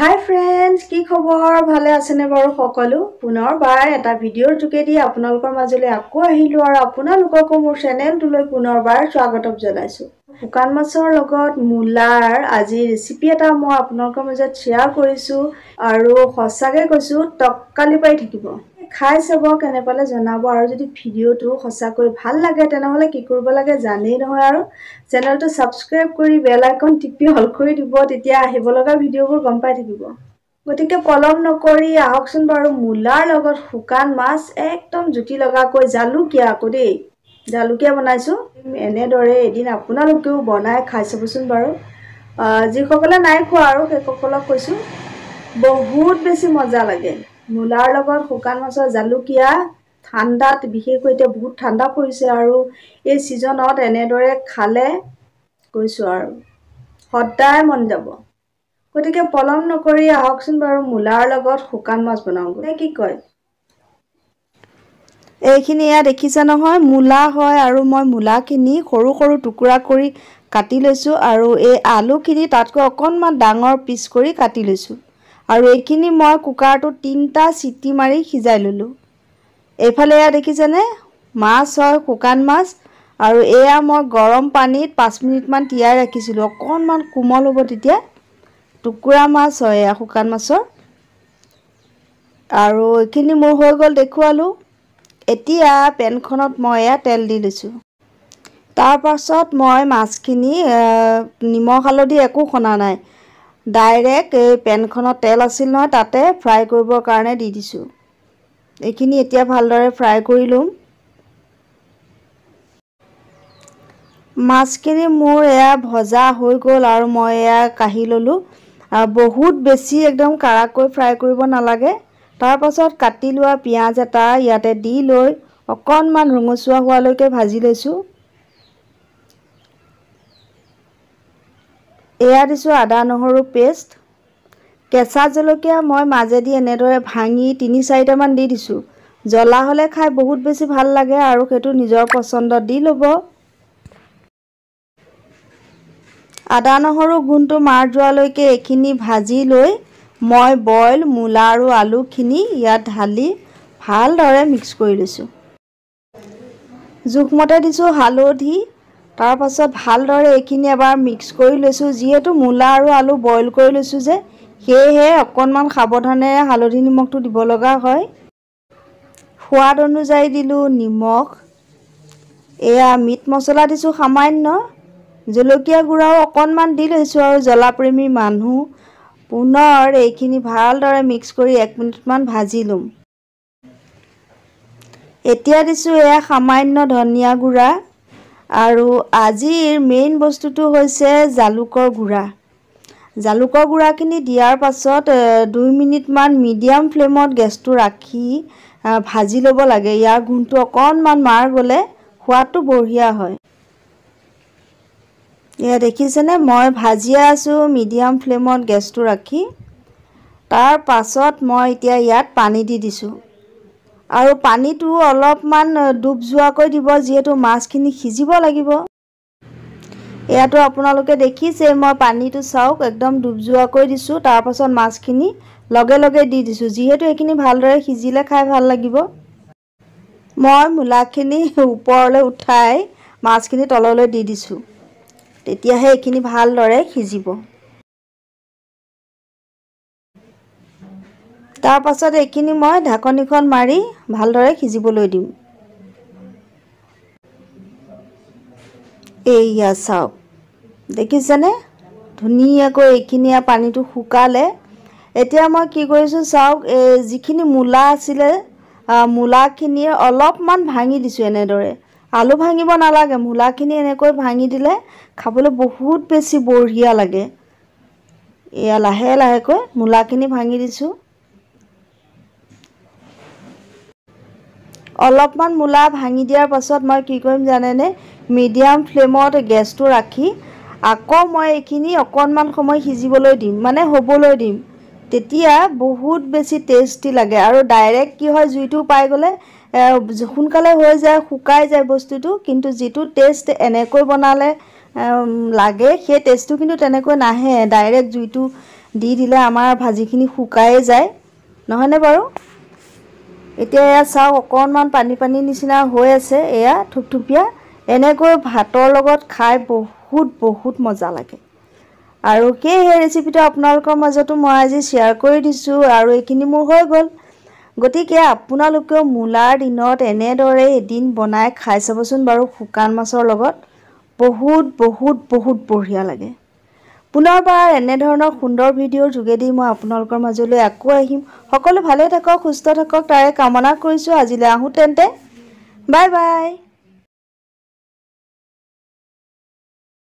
hi friends की खबर ভালে আছেনে বাৰু সকলো পুনৰবাৰ এটা ভিডিঅ'ৰ যোগেদি আপোনালোকৰ মাজলৈ আকৌ আহিলো আৰু আপোনালোকক মোৰ চেনেলটোলৈ পুনৰবাৰ স্বাগতম জনাইছো শুকান মাছৰ লগত মূলাৰ আজি ৰেচিপি এটা মই আপোনালোকৰ মাজত শ্বেয়াৰ কৰিছো আৰু সঁচাকৈ কৈছো টক্কালি পাই থাকিব খাই চাব কেনে পালে জনাব আৰু যদি ভিডিঅ'টো সঁচাকৈ ভাল লাগে তেনেহলে কি কৰিব লাগে জানেই নহয় আৰু চেনেলটো সাবস্ক্ৰাইব কৰি বেল আইকন টিপি অল কৰি দিব তেতিয়া আহিব লগা ভিডিঅ'বোৰ গম পাই থাকিব গতিকে পলম নকৰি আহকচোন বাৰু মূলাৰ লগত শুকান মাছ একদম জুতি লগাকৈ জালুকিয়া দেই জালুকিয়া বনাইছো এনেদৰে এদিন আপোনালোকেও বনাই খাই চাবচোন বাৰু যিসকলে নাই খোৱা আৰু সেইসকলক কৈছো বহুত বেছি মজা লাগে মূলাৰ লগত শুকান মাছৰ জালুকিয়া ঠাণ্ডাত বিশেষকৈ এতিয়া বহুত ঠাণ্ডা পৰিছে আৰু এই সিজনত এনেদৰে খালে কৈছো আৰু সদায় মন যাব গতিকে পলম নকৰি আহকচোন বাৰু মূলাৰ লগত শুকান মাছ বনাওঁগৈ কি কয় এইখিনি ইয়া দেখিছা নহয় মূলা হয় আৰু মই মূলাখিনি সৰু সৰু টুকুৰা কৰি কাটি লৈছো আৰু এই আলুখিনি তাতকৈ অকনমান ডাঙৰ পিচ কৰি কাটি লৈছো আৰু এইখিনি মই কুকাৰটো 3টা সিটি মাৰি সিজাই ললো এইফালে ইয়া দেখিছেনে মাছ হয় শুকান মাছ আৰু এয়া মই গৰম পানীত 5 মিনিট মান তিয়াই ৰাখিছিলো অকনমান কোমল হ'ব তেতিয়া টুকুৰা মাছ হয় শুকান মাছৰ আৰু এইখিনি মোৰ হৈ গল দেখুৱালো এতিয়া পেনখনত মই তেল দি লৈছো তাৰ পাছত মই মাছখিনি নিমখ হালধি একো খনা নাই ডাইৰেক্ট এই পেনখনত তেল আছিল নহয় তাতে ফ্ৰাই কৰিবৰ কাৰণে দি দিছো এইখিনি এতিয়া ভালদৰে ফ্ৰাই কৰি লম মাছখিনি মোৰ এয়া ভজা হৈ গল আৰু মই এয়া কাঢ়ি ললো বহুত বেছি একদম কাৰাকৈ ফ্ৰাই কৰিব নালাগে তাৰ পাছত কাটি লোৱা পিয়াজ এটা ইয়াতে দি লৈ অকনমান ৰঙচুৱা হোৱালৈকে ভাজি লৈছো এয়া দিছো আদা নহৰু পেষ্ট কেঁচা জলকীয়া মই মাজেদি এনেদৰে ভাঙি 3-4টা মান দি দিছো জ্বলা হলে খাই বহুত বেছি ভাল লাগে আৰু সেইটো নিজৰ পছন্দত দি লব আদা নহৰু গুণটো মাৰ যোৱালৈকে এখিনি ভাজি লৈ মই বইল মূলা আৰু আলুখিনি ইয়াত ঢালি ভালদৰে মিক্স কৰি লৈছো জুখমতে দিছো হালধি তাৰ পাছত ভালদৰে এখিনি এবাৰ মিক্স কৰি লৈছো যিহেতু মূলা আৰু আলু বইল কৰি লৈছো যে হেহে অকনমান সাৱধানে হালধি নিমখটো দিব লগা হয় সোৱাদ অনুযায়ী দিলো নিমখ এয়া মিট মছলা দিছো সামান্য জলকীয়া গুড়াও অকনমান দি লৈছো আৰু জ্বলাপ্ৰেমী মানুহ পুনৰ এইখিনি ভালদৰে মিক্স কৰি 1 মিনিট মান ভাজি লম এতিয়া দিছো এয়া সামান্য ধনিয়া গুড়া আৰু আজিৰ মেইন বস্তুটো হৈছে জালুকৰ গুড়াখিনি দিয়াৰ পাছত 2 মিনিট মান মিডিয়াম ফ্লেমত গেছটো ৰাখি ভাজি ল'ব লাগে ইয়াৰ গুণটো অকনমান মাৰ গলে সোৱাদটো বঢ়িয়া হয় এয়া দেখিছেনে মই ভাজি আছো মিডিয়াম ফ্লেমত গেছটো ৰাখি তাৰ পাছত মই এতিয়া ইয়াত পানী দি দিছো আৰু পানীটো অলপমান ডুব যোৱাকৈ দিব যিহেতু মাছখিনি সিজিব লাগিব এয়াটো আপোনালোকে দেখিছে মই পানীটো চাওক একদম ডুব যোৱাকৈ দিছো তাৰ পাছত মাছখিনি লগে লগে দি দিছো যিহেতু এখিনি ভালদৰে সিজিলে খাই ভাল লাগিব মই মূলাখিনি ওপৰলৈ উঠাই মাছখিনি তললৈ দি দিছো তেতিয়াহে এখিনি ভালদৰে সিজিব তাৰ পাছত এখিনি মই ঢাকনিখন মাৰি ভালদৰে সিজিবলৈ দিম এইয়া চাওক দেখিছেনে ধুনীয়াকৈ এখিনি পানীটো শুকালে এতিয়া মই কি কৰিছো চাওক যিখিনি মূলা আছিলে মূলাখিনি অলপমান ভাঙি দিছো এনেদৰে আলু ভাঙিব নালাগে মূলাখিনি এনেকৈ ভাঙি দিলে খাবলৈ বহুত বেছি বঢ়িয়া লাগে এয়া লাহে লাহেকৈ মূলাখিনি ভাঙি দিছো অলপমান মূলা ভাঙি দিয়াৰ পাছত মই কি কৰিম জানেনে মিডিয়াম ফ্লেমত গেছটো ৰাখি আকৌ মই এখিনি অকনমান সময় সিজিবলৈ দিম মানে হ'বলৈ দিম তেতিয়া বহুত বেছি টেস্টি লাগে আৰু ডাইৰেক্ট কি হয় জুইটো পাই গলে সোনকালে হৈ যায় শুকাই যায় বস্তুটো কিন্তু যেটো টেষ্ট এনেকৈ বনালে লাগে সেই টেষ্টটো কিন্তু তেনেকৈ নাহে ডাইৰেক্ট জুইটো দি দিলে আমাৰ ভাজিখিনি শুকাই যায় নহয়নে বাৰু এতিয়া এয়া চাওক অকণমান পানী পানী নিচিনা হৈ আছে এয়া থুপথুপীয়া এনেকৈ ভাতৰ লগত খাই বহুত মজা লাগে আৰু সেই ৰেচিপিটো আপোনালোকৰ মাজতো মই আজি শ্বেয়াৰ কৰি দিছোঁ আৰু এইখিনি মোৰ হৈ গ'ল গতিকে আপোনালোকেও মূলাৰ দিনত এনেদৰে এদিন বনাই খাই চাবচোন বাৰু শুকান মাছৰ লগত বহুত বঢ়িয়া লাগে পুনৰবাৰ এনেধৰণৰ সুন্দৰ ভিডিঅ'ৰ যোগেদি মই আপোনালোকৰ মাজলৈ আকৌ আহিম সকলো ভালে থাকক সুস্থ থাকক তাৰে কামনা কৰিছোঁ আজিলৈ আহোঁ তেন্তে বাই বাই